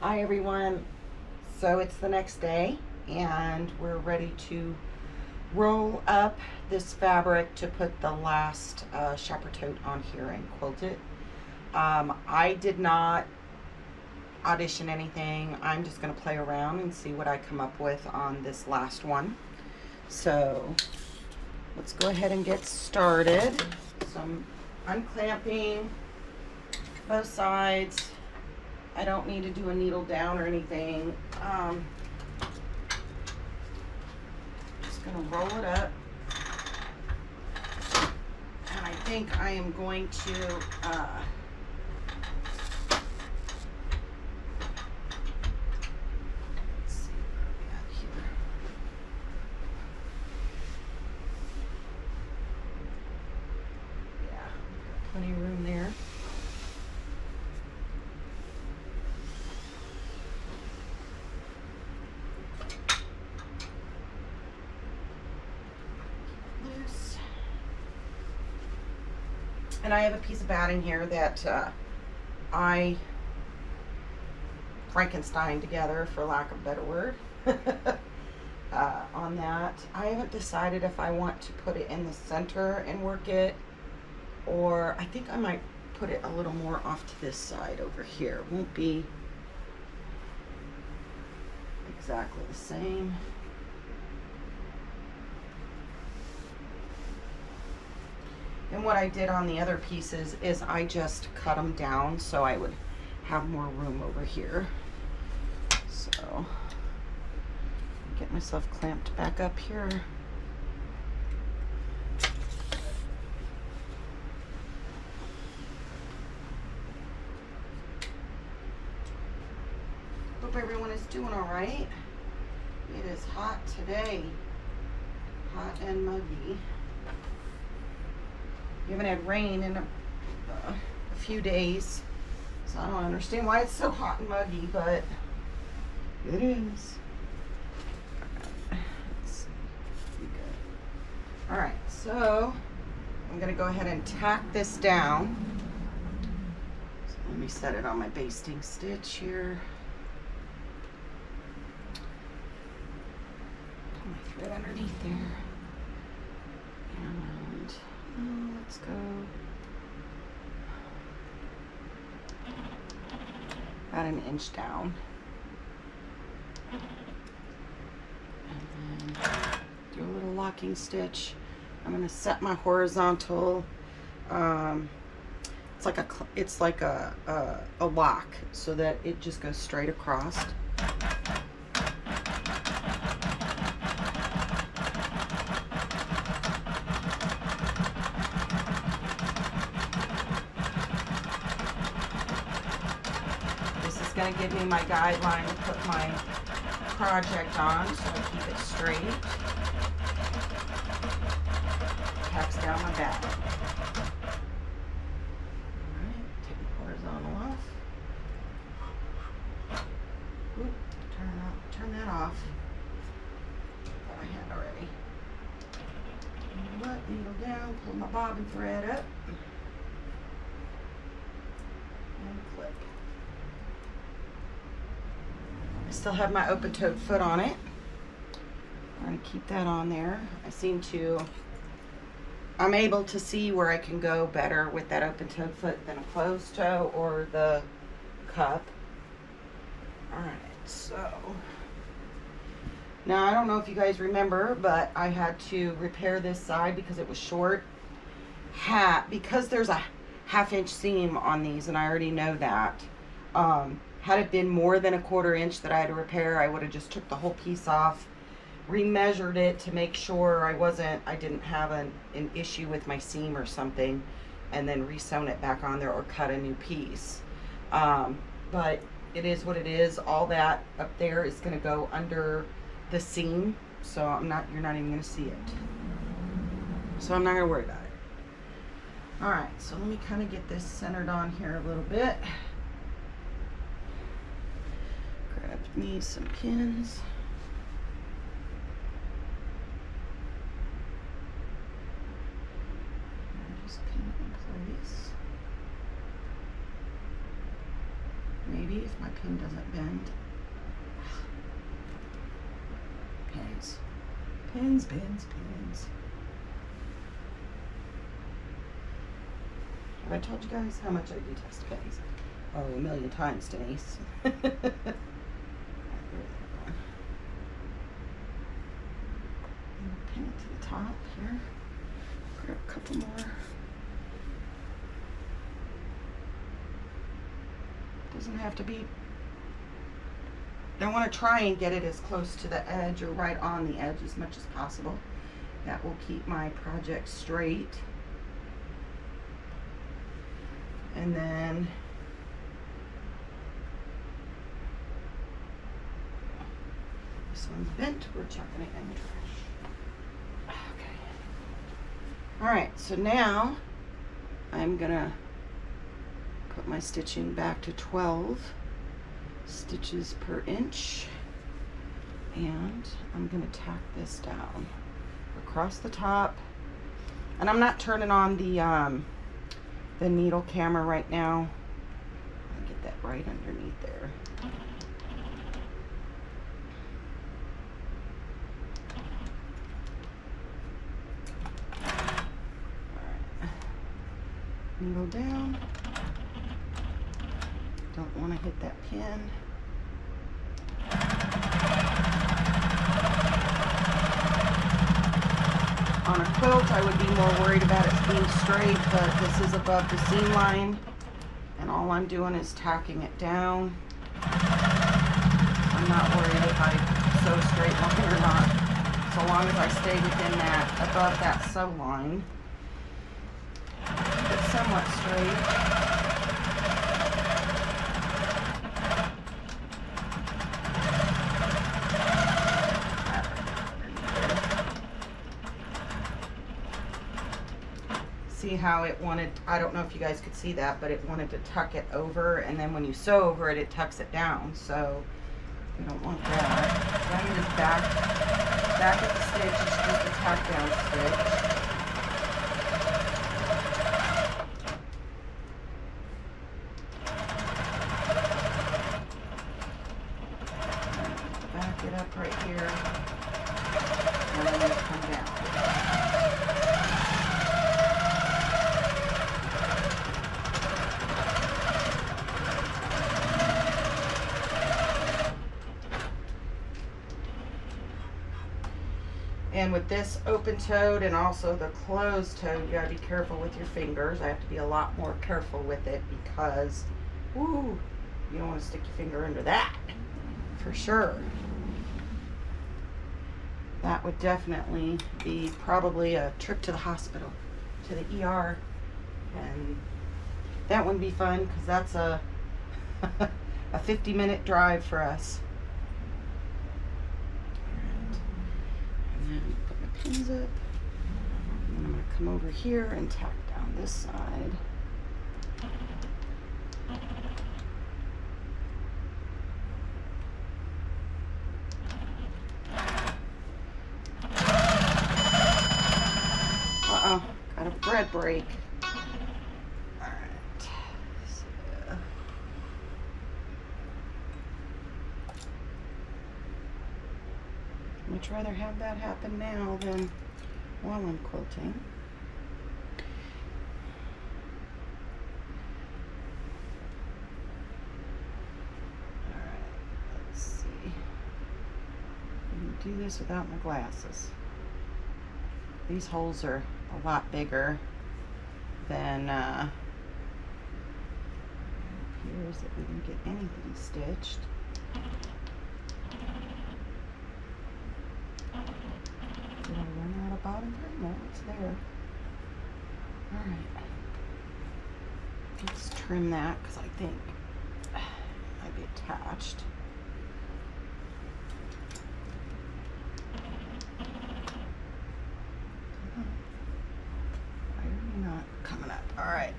Hi everyone. So it's the next day and we're ready to roll up this fabric to put the last shopper tote on here and quilt it. I did not audition anything. I'm just going to play around and see what I come up with on this last one. So let's go ahead and get started. So I'm unclamping both sides. I don't need to do a needle down or anything. Just gonna roll it up. And I think I am going to let's see where we at here. Yeah, got plenty of room there. And I have a piece of batting here that I Frankenstein together, for lack of a better word, on that. I haven't decided if I want to put it in the center and work it, or I think I might put it a little more off to this side over here. It won't be exactly the same. And what I did on the other pieces is I just cut them down so I would have more room over here. So, get myself clamped back up here. Hope everyone is doing all right. It is hot today, hot and muggy. We haven't had rain in a few days, so I don't understand why it's so hot and muggy, but it is. Let's see. Good. All right, so I'm gonna go ahead and tack this down. So let me set it on my basting stitch here. Put my thread underneath there. And let's go about an inch down. And then do a little locking stitch. I'm going to set my horizontal, it's like a lock, so that it just goes straight across. Going to give me my guideline to put my project on, so I keep it straight. Tacks down my back. Alright, take the horizontal off. Oop, turn that off. Got my hand already. Needle down, pull my bobbin thread up. And clip. I still have my open toed foot on it. I'm going to keep that on there. I'm able to see where I can go better with that open toed foot than a closed toe or the cup. Alright, so now I don't know if you guys remember, but I had to repair this side because it was short. Because there's a ½ inch seam on these, and I already know that. Had it been more than a ¼ inch that I had to repair, I would have just took the whole piece off, remeasured it to make sure I didn't have an issue with my seam or something, and then resewn it back on there or cut a new piece. But it is what it is. All that up there is going to go under the seam, so you're not even going to see it. So I'm not going to worry about it. All right, so let me kind of get this centered on here a little bit. Grab me some pins. And just pin it in place. Maybe if my pin doesn't bend. Pins. Pins, pins, pins. Have I told you guys how much I detest pins? Oh, a million times, Denise. Pin it to the top here. Grab a couple more. Doesn't have to be. I want to try and get it as close to the edge or right on the edge as much as possible. That will keep my project straight. And then this one's bent. We're chucking it in the trash. Okay. All right, so now I'm gonna put my stitching back to 12 stitches per inch, and I'm gonna tack this down across the top. And I'm not turning on the needle camera right now. I'll get that right underneath there. Alright. Needle down. Don't want to hit that pin. On a quilt, I would be more worried about it being straight, but this is above the seam line, and all I'm doing is tacking it down. I'm not worried if I sew straight line or not, so long as I stay within that, above that sew line. Keep it somewhat straight. See how it wanted, I don't know if you guys could see that, but it wanted to tuck it over, and then when you sew over it, it tucks it down, so we don't want that. Then just back at the stitch, it's just a tack down stitch. Back it up right here, and then come down. And with this open-toed and also the closed-toed, you gotta be careful with your fingers. I have to be a lot more careful with it because, woo, you don't want to stick your finger under that, for sure. That would definitely be probably a trip to the hospital, to the ER, and that wouldn't be fun because that's a 50-minute drive for us. Put my pins up, and then I'm going to come over here and tack down this side. Uh-oh, got a thread break. Alright, so much rather have that happen now than while I'm quilting. Alright, let's see. I'm going to do this without my glasses. These holes are a lot bigger than it appears that we didn't get anything stitched. Did I run out of bottom part? No, it's there. Alright. Let's trim that because I think it might be attached. Why are you not coming up? Alright.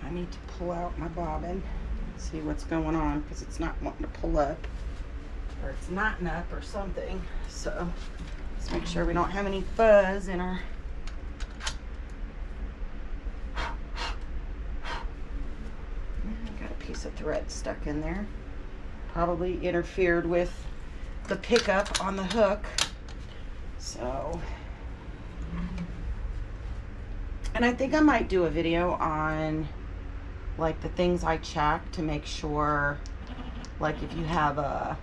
I need to pull out my bobbin and see what's going on because it's not wanting to pull up. Or it's knotting up or something. So let's make sure we don't have any fuzz in our I got a piece of thread. thread stuck in there. Probably interfered with the pickup on the hook. So, and I think I might do a video on like the things I check to make sure, like if you have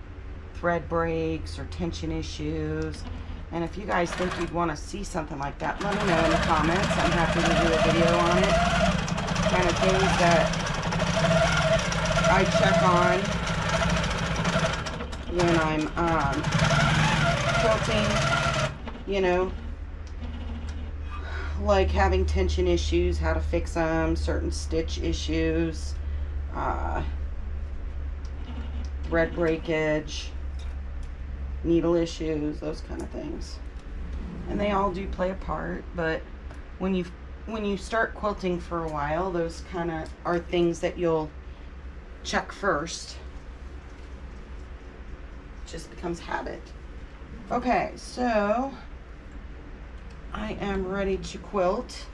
thread breaks or tension issues. And if you guys think you'd want to see something like that, let me know in the comments. I'm happy to do a video on it. Kind of things that I check on when I'm quilting, you know, like having tension issues, how to fix them, certain stitch issues, thread breakage, needle issues, those kind of things. And they all do play a part, but when you start quilting for a while, those kind of are things that you'll check first. It just becomes habit. Okay, so I am ready to quilt.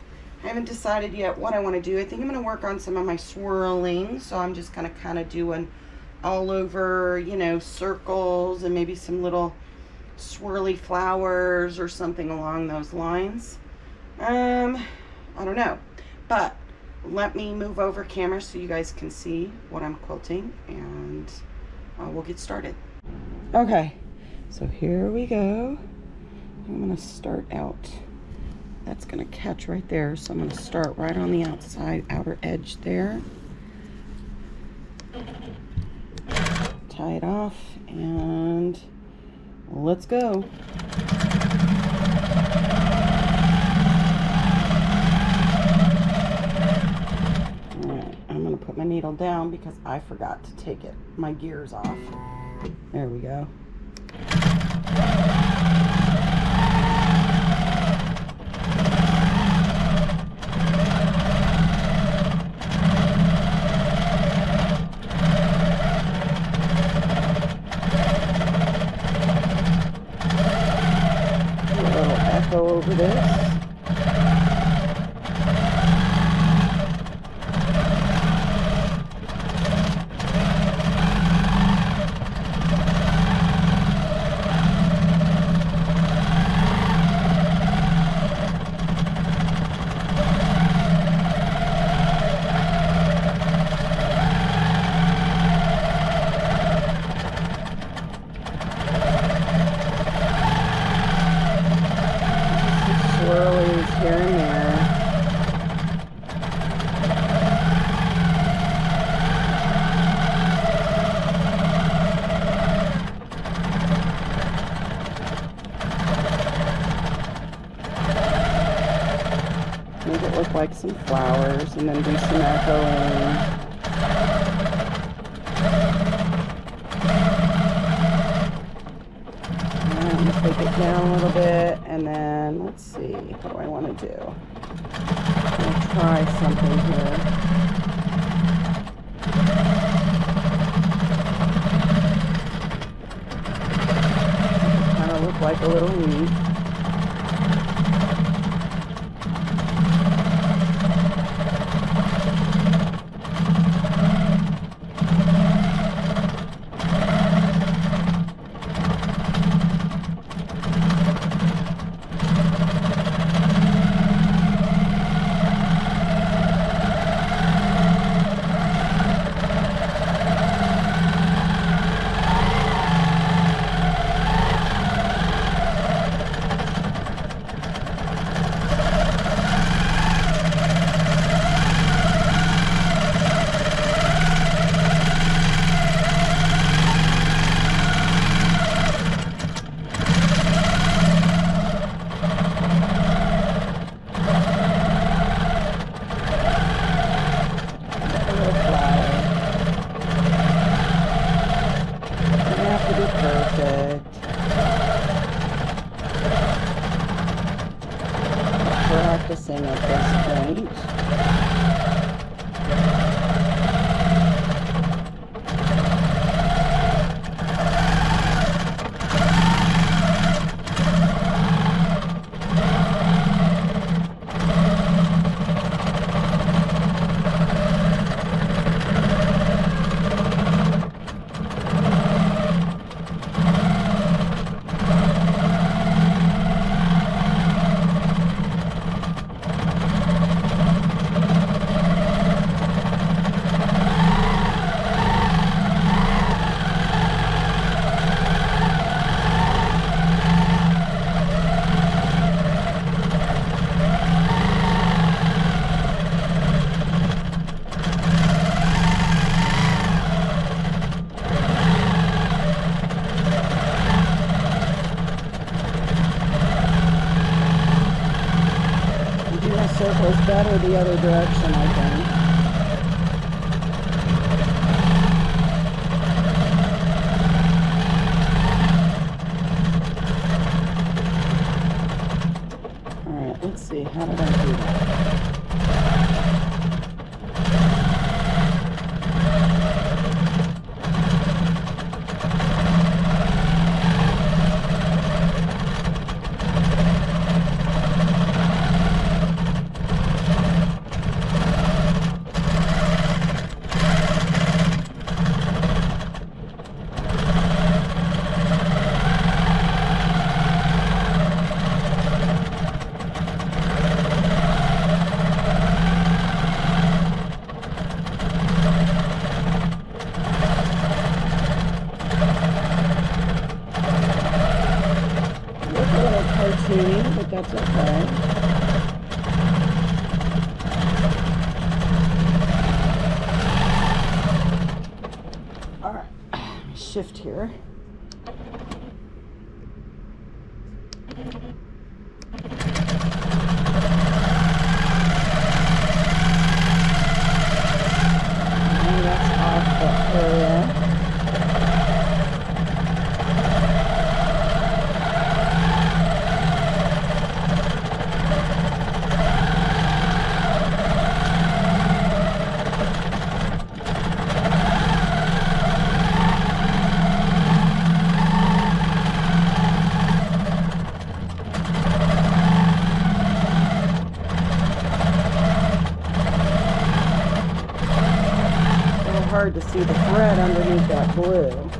I haven't decided yet what I want to do. I think I'm going to work on some of my swirling, so I'm just going to kind of do an all over, you know, circles and maybe some little swirly flowers or something along those lines. I don't know, but let me move over camera so you guys can see what I'm quilting, and we'll get started. Okay, so here we go. I'm gonna start out, that's gonna catch right there, so I'm gonna start right on the outside outer edge there. Tie it off and let's go. Alright, I'm gonna put my needle down because I forgot to take my gears off. There we go. Over this. Here and there. Make it look like some flowers and then do some echoing. Take it down a little bit, and then let's see, what do I want to do? I'm going to try something here. Kind of look like a little leaf. Practicing at this point. goes better the other direction, I think. Alright, let's see. How did I do that? But that's okay. All right, shift here. And that's off the area. Hard to see the thread underneath that blue.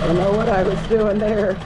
Don't know what I was doing there.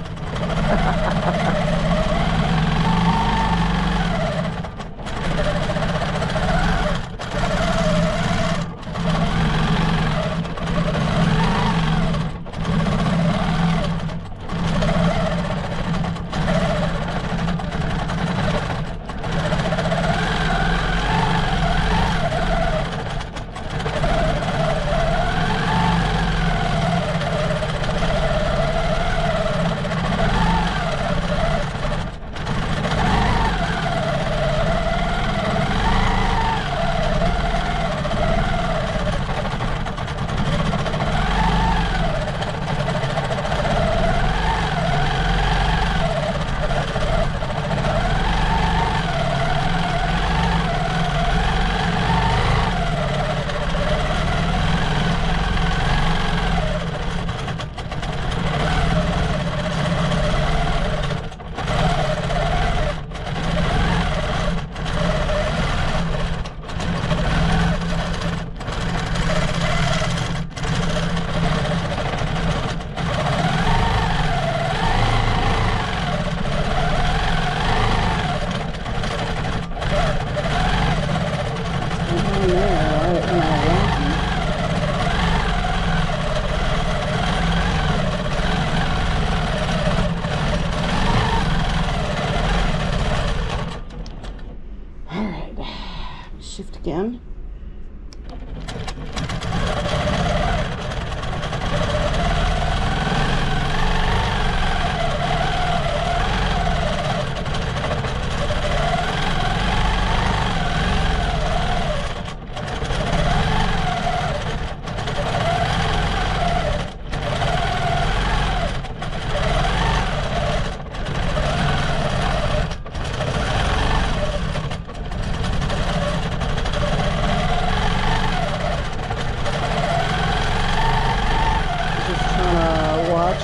Shift again.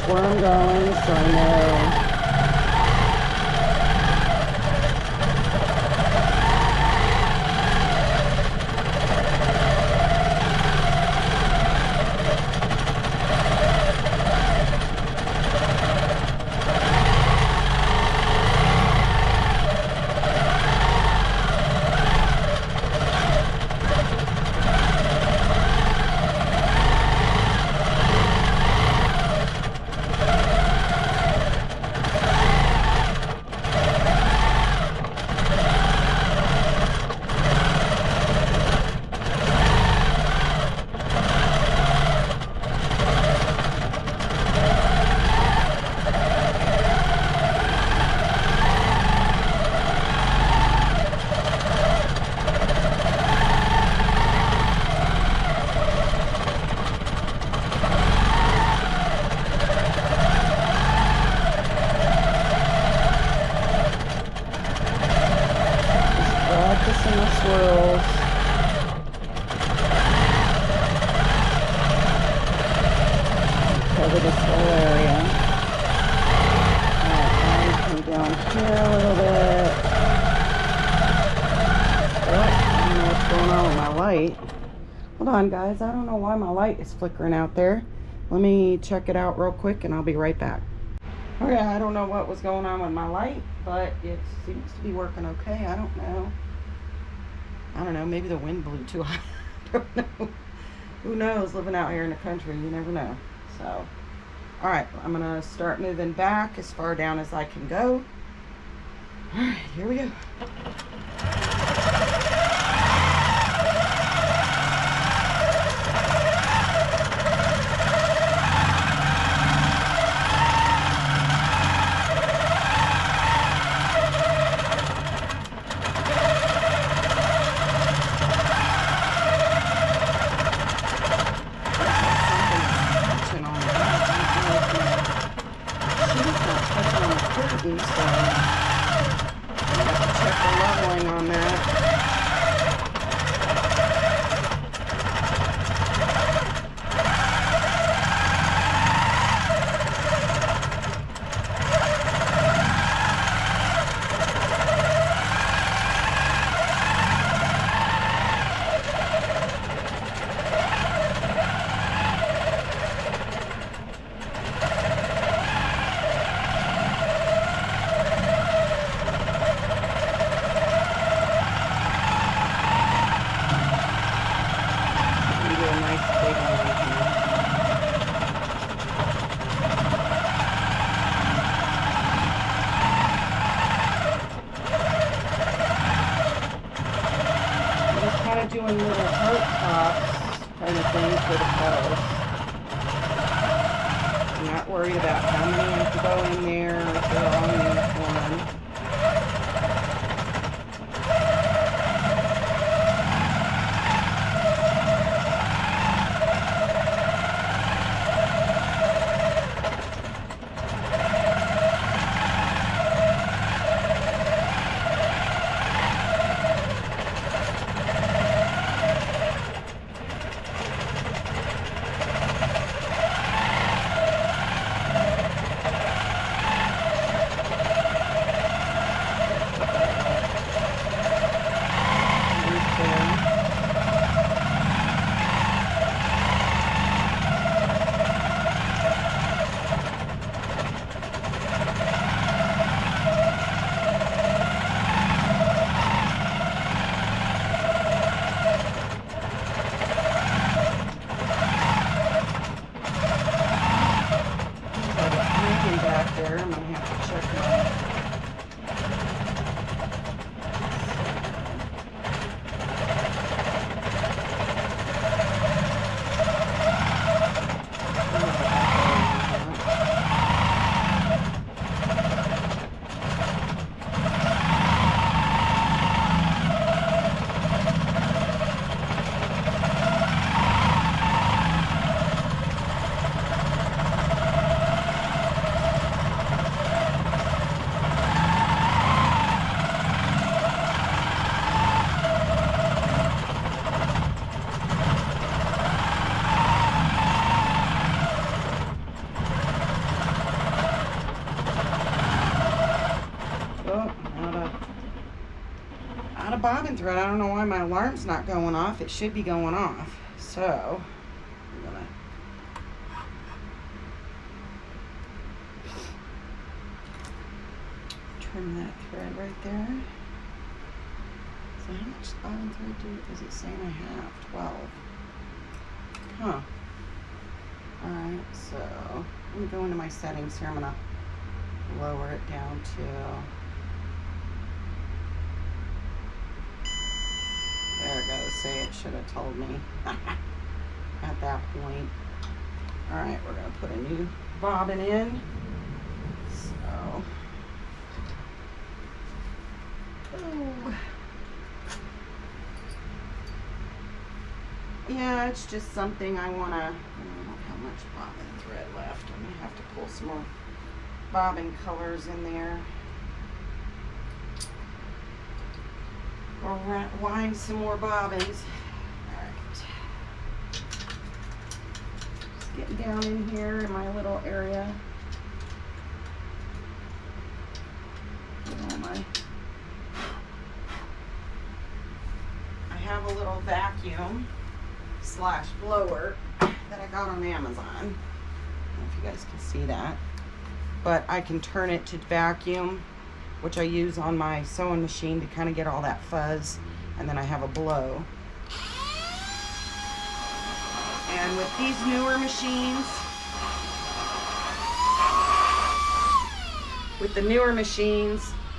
where I'm going, so I know. Cover this whole area. Alright, come down here a little bit. Oh, I don't know what's going on with my light. Hold on, guys. I don't know why my light is flickering out there. Let me check it out real quick and I'll be right back. Okay, I don't know what was going on with my light, but it seems to be working okay. I don't know. Maybe the wind blew too high. I don't know. Who knows? Living out here in the country, you never know. So, alright, I'm going to start moving back as far down as I can go. Alright, here we go. Doing little heart tops kind of thing for the petals. I'm not worried about how many have to go in there or if they're all uniform. bobbin thread. I don't know why my alarm's not going off. It should be going off. So, I'm gonna trim that thread right there. So how much bobbin thread is it saying I have? 12. Huh. Alright, so let me go into my settings here. I'm gonna lower it down to, there it goes. Say it should have told me at that point. Alright, we're gonna put a new bobbin in. So, oh. Yeah, it's just something I want to, I don't know how much bobbin thread left. I'm going to have to pull some more bobbin colors in there. Or wind some more bobbins. Alright. Just getting down in here in my little area. Get all my, I have a little vacuum / blower that I got on Amazon. I don't know if you guys can see that, but I can turn it to vacuum, which I use on my sewing machine to kind of get all that fuzz, and then I have a blow. And with these newer machines,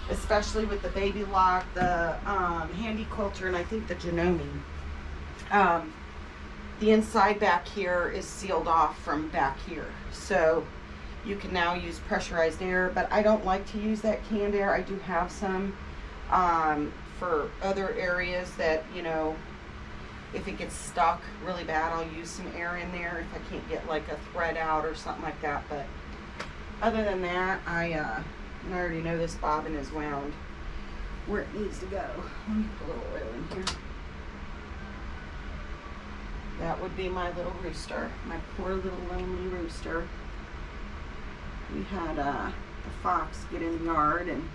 especially with the Baby Lock, the Handy Quilter, and I think the Janome, the inside back here is sealed off from back here. So you can now use pressurized air, but I don't like to use that canned air. I do have some for other areas that, you know, if it gets stuck really bad, I'll use some air in there if I can't get like a thread out or something like that. But other than that, I already know this bobbin is wound where it needs to go. Let me put a little oil in here. That would be my little rooster, my poor little lonely rooster. We had a fox get in the yard, and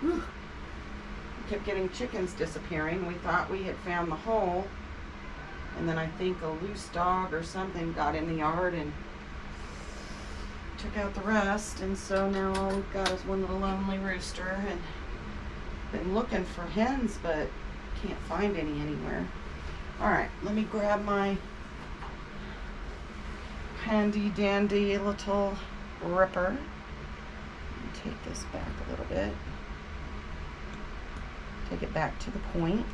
we kept getting chickens disappearing. We thought we had found the hole, and then I think a loose dog or something got in the yard and took out the rest. And so now all we've got is one little lonely rooster, and been looking for hens but can't find any anywhere. Alright, let me grab my handy dandy little ripper and take this back a little bit. Take it back to the point.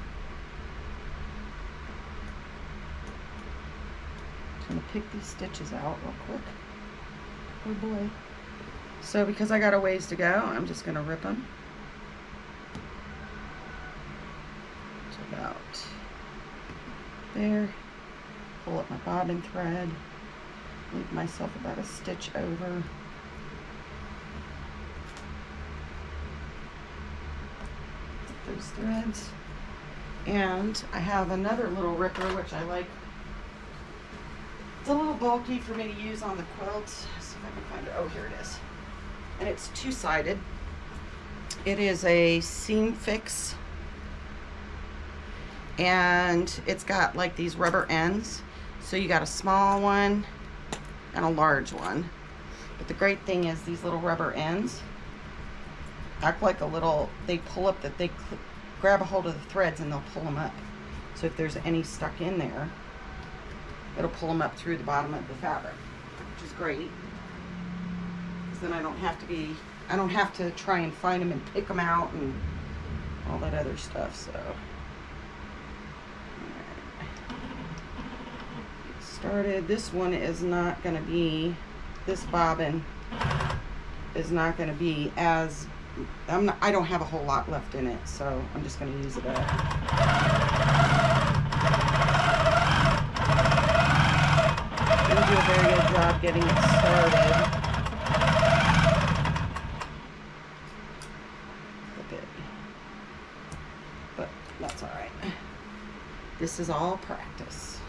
I'm going to pick these stitches out real quick. Oh boy. So because I got a ways to go, I'm just going to rip them. It's about there. Pull up my bobbin thread. Leave myself about a stitch over. Put those threads. And I have another little ripper which I like. It's a little bulky for me to use on the quilt. Let's see if I can find it. Oh, here it is. And it's two-sided. It is a seam fix. And it's got like these rubber ends. So you got a small one and a large one. But the great thing is these little rubber ends act like a little, they pull up, that they grab a hold of the threads and they'll pull them up. So if there's any stuck in there, it'll pull them up through the bottom of the fabric, which is great. Because then I don't have to try and find them and pick them out and all that other stuff. So started. This one is not going to be, this bobbin is not going to be as, I don't have a whole lot left in it, so I'm just going to use it up. Didn't do a very good job getting it started. But that's all right. This is all practice.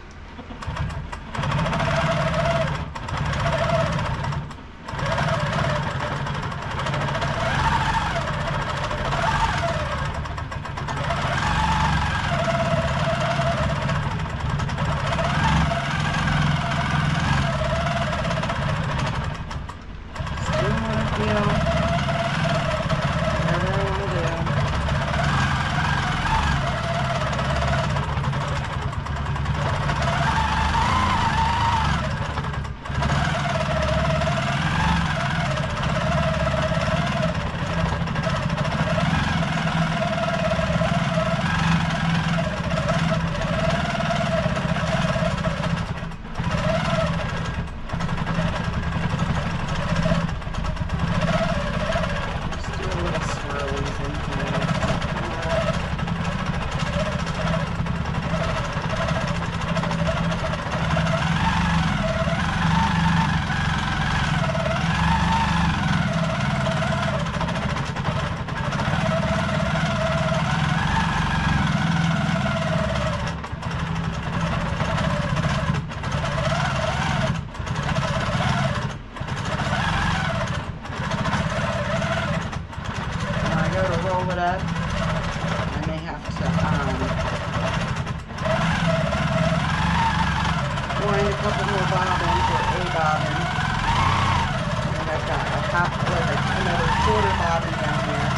couple more bobbins or a bobbin. And I've got another quarter bobbin down there.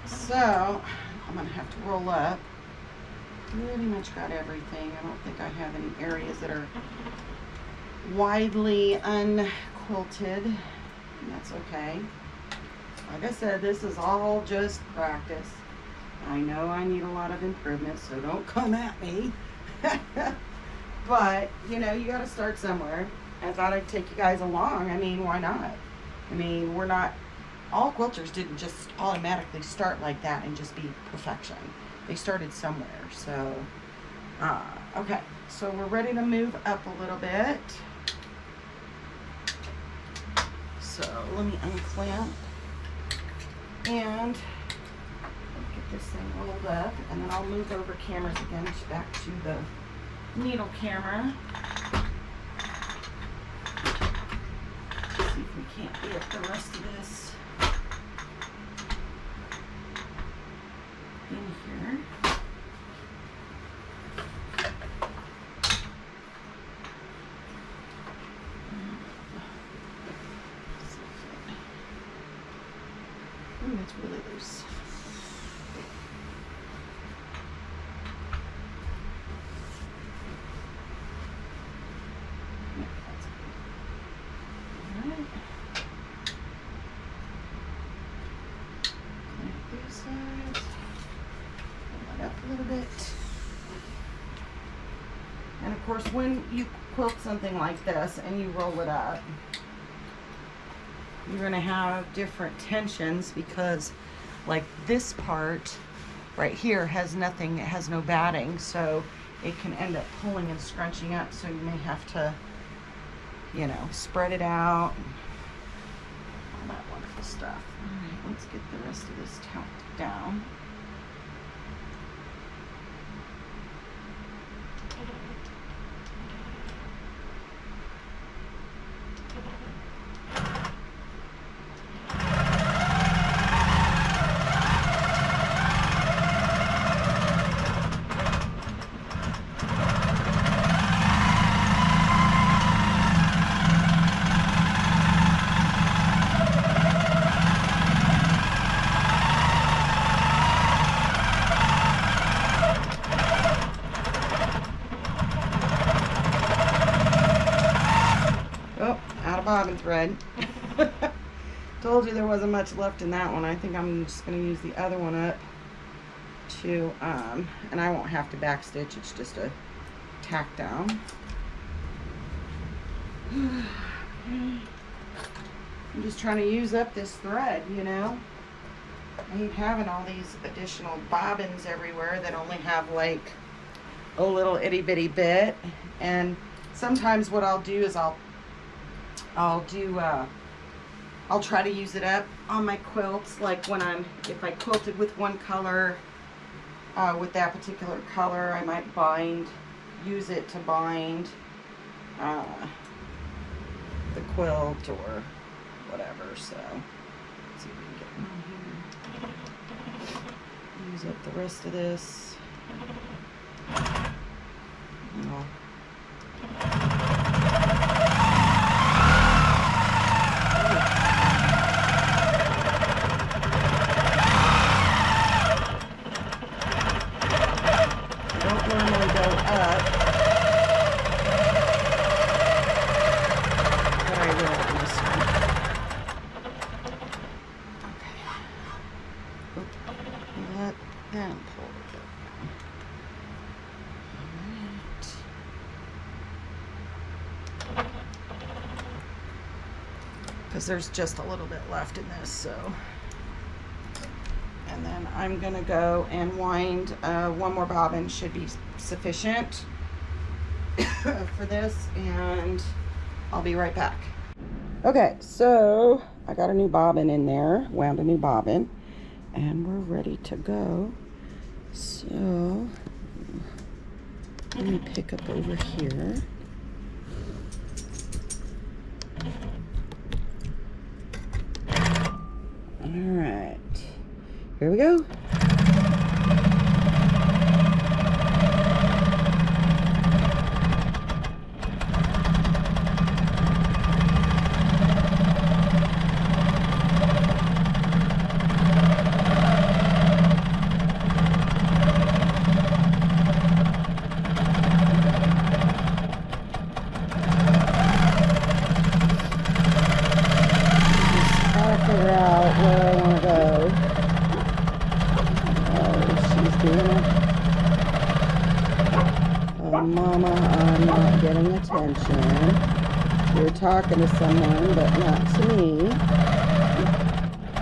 So, I'm going to have to roll up. Pretty much got everything. I don't think I have any areas that are widely unquilted. And that's okay. Like I said, this is all just practice. I know I need a lot of improvement, so don't come at me. But, you know, you got to start somewhere. I thought I'd take you guys along. I mean, why not? I mean, we're not... All quilters didn't just automatically start like that and just be perfection. They started somewhere. So, okay. So we're ready to move up a little bit. So let me unclamp and get this thing rolled up, and then I'll move over cameras again back to the needle camera. See if we can't get the rest of this in here. Ooh, it's really loose. Yeah, that's good. All right. Clamp these sides. Pull that up a little bit. And of course, when you quilt something like this and you roll it up, you're going to have different tensions, because like this part right here has nothing, it has no batting, so it can end up pulling and scrunching up, so you may have to, you know, spread it out and all that wonderful stuff. All right, let's get the rest of this tacked down. Bobbin thread. Told you there wasn't much left in that one. I think I'm just going to use the other one up to, and I won't have to backstitch. It's just a tack down. I'm just trying to use up this thread, you know. I hate having all these additional bobbins everywhere that only have like a little itty bitty bit. And sometimes what I'll do is I'll try to use it up on my quilts, like when if I quilted with one color, with that particular color, I might use it to bind the quilt or whatever. So let's see if we can get one here. Use up the rest of this. Because there's just a little bit left in this, so. And then I'm gonna go and wind one more bobbin should be sufficient for this, and I'll be right back. Okay, so I got a new bobbin in there, wound a new bobbin, and we're ready to go. So let me pick up over here. All right, here we go. Mama, I'm not getting attention. You're talking to someone, but not to me. I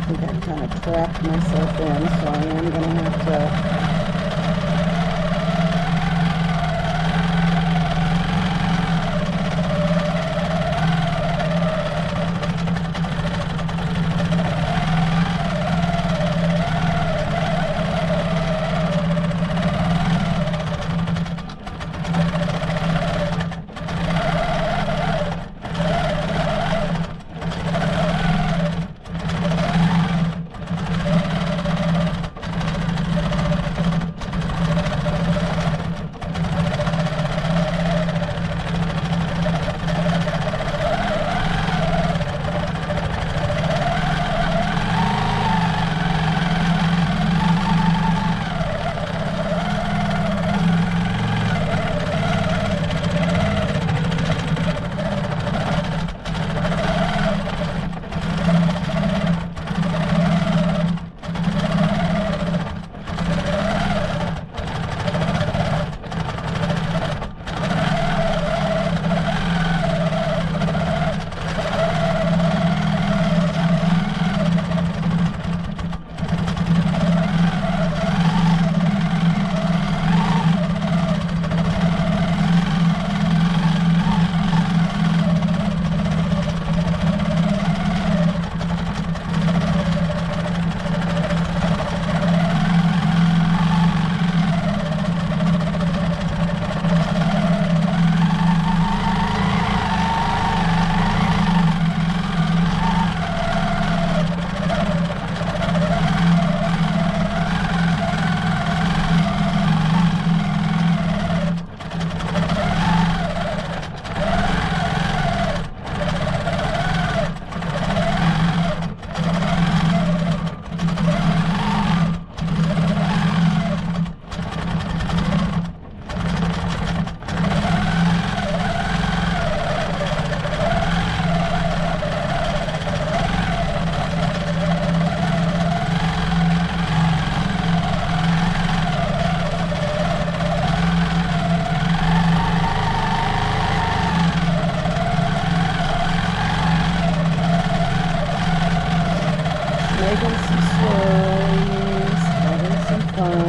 think I kind of trapped myself in, so I am going to have to...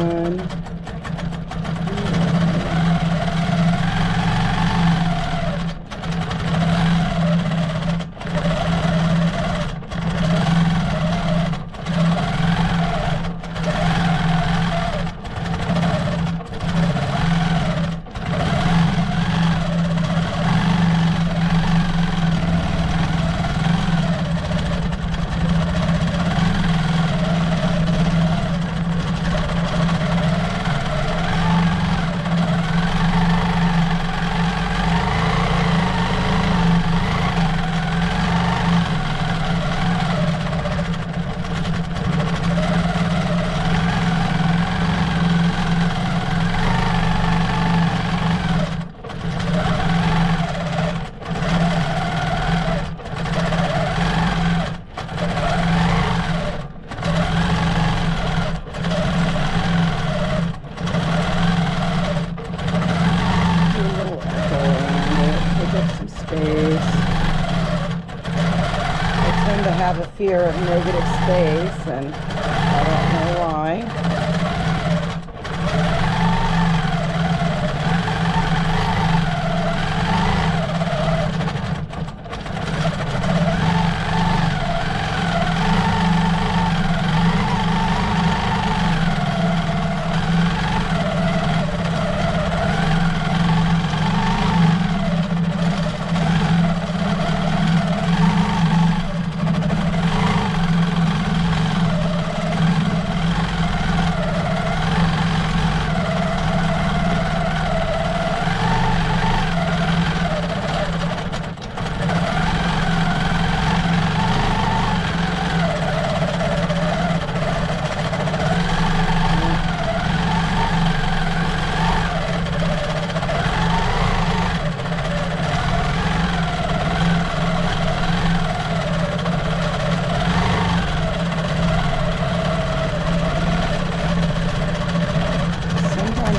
one. Have a fear of negative space, and I don't know why.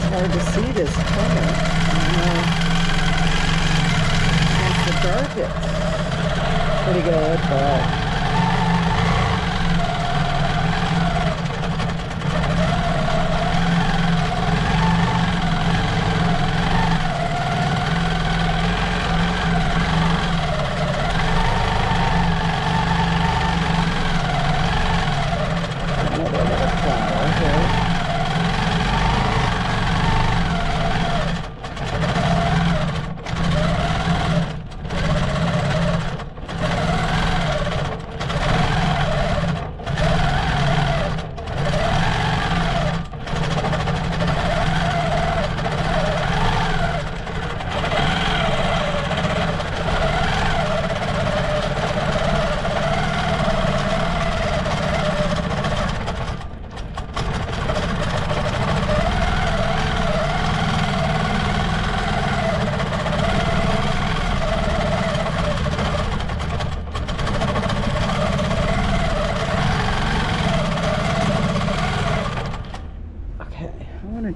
Hard to see this color. Against the dark, it's pretty good, but another little flower here.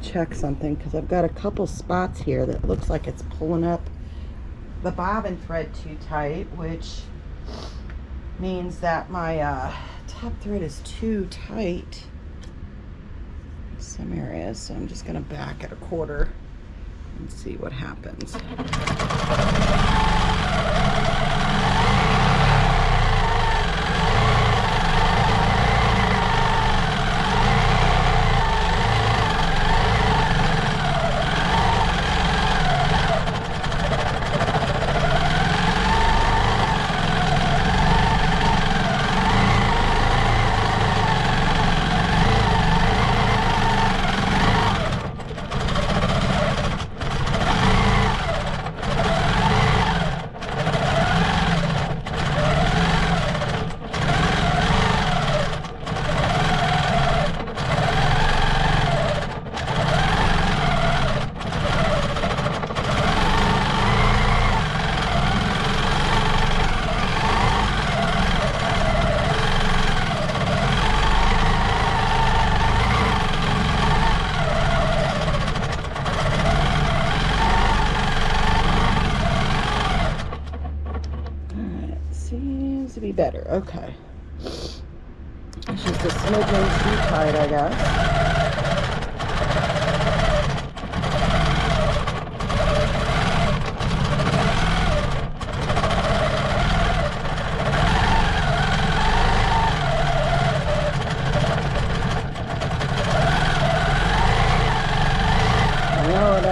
Check something because I've got a couple spots here that looks like it's pulling up the bobbin thread too tight, which means that my top thread is too tight in some areas, so I'm just going to back at a quarter and see what happens. To be better. Okay. It's just a smidgen too tight, I guess.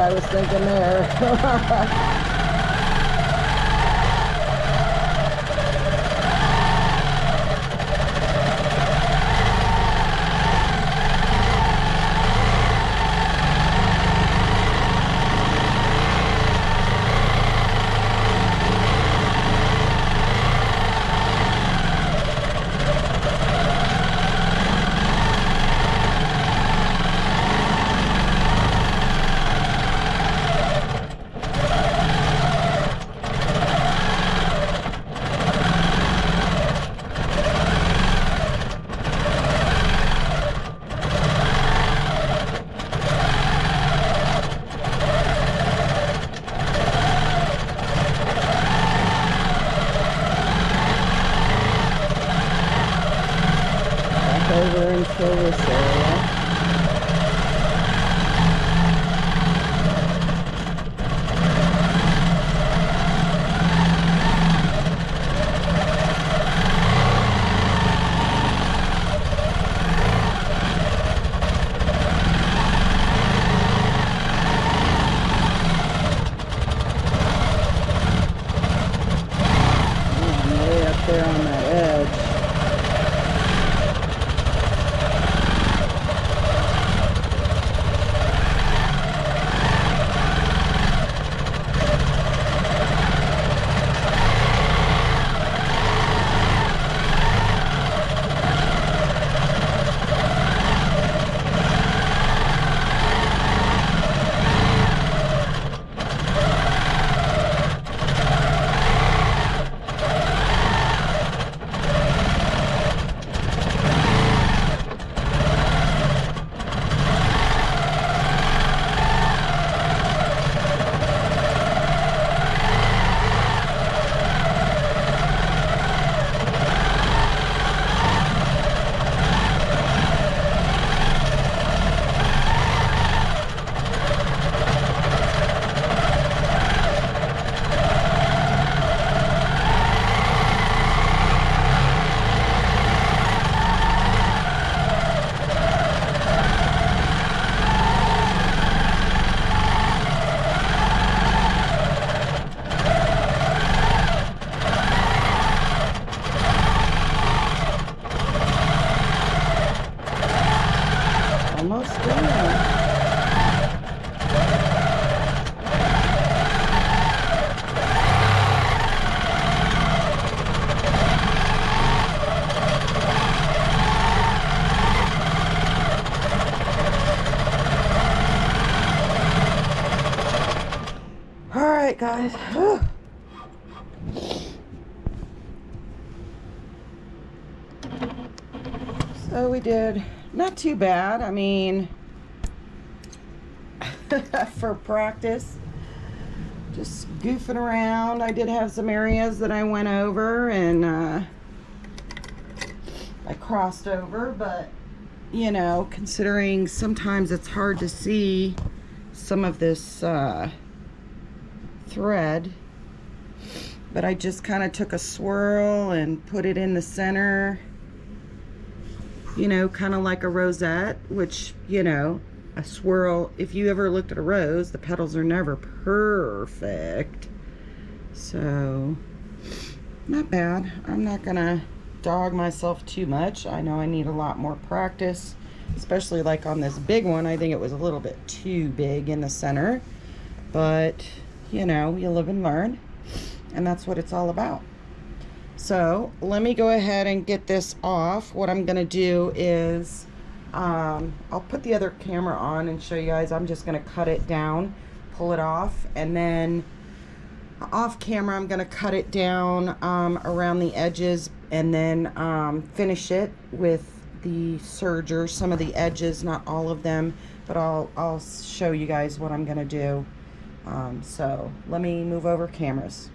I was thinking there. Over into this area. Way up there on that edge. Almost done. All right, guys. So we did not too bad. I mean, for practice, just goofing around. I did have some areas that I went over and I crossed over, but you know, considering sometimes it's hard to see some of this thread, but I just kind of took a swirl and put it in the center, you know, kind of like a rosette, which, you know, a swirl, if you ever looked at a rose, the petals are never perfect. So not bad. I'm not gonna dog myself too much. I know I need a lot more practice, especially like on this big one. I think it was a little bit too big in the center, but you know, you live and learn, and that's what it's all about. So let me go ahead and get this off. What I'm gonna do is I'll put the other camera on and show you guys. I'm just gonna cut it down, pull it off, and then off camera I'm gonna cut it down around the edges, and then finish it with the serger, some of the edges, not all of them, but I'll show you guys what I'm gonna do. So let me move over cameras.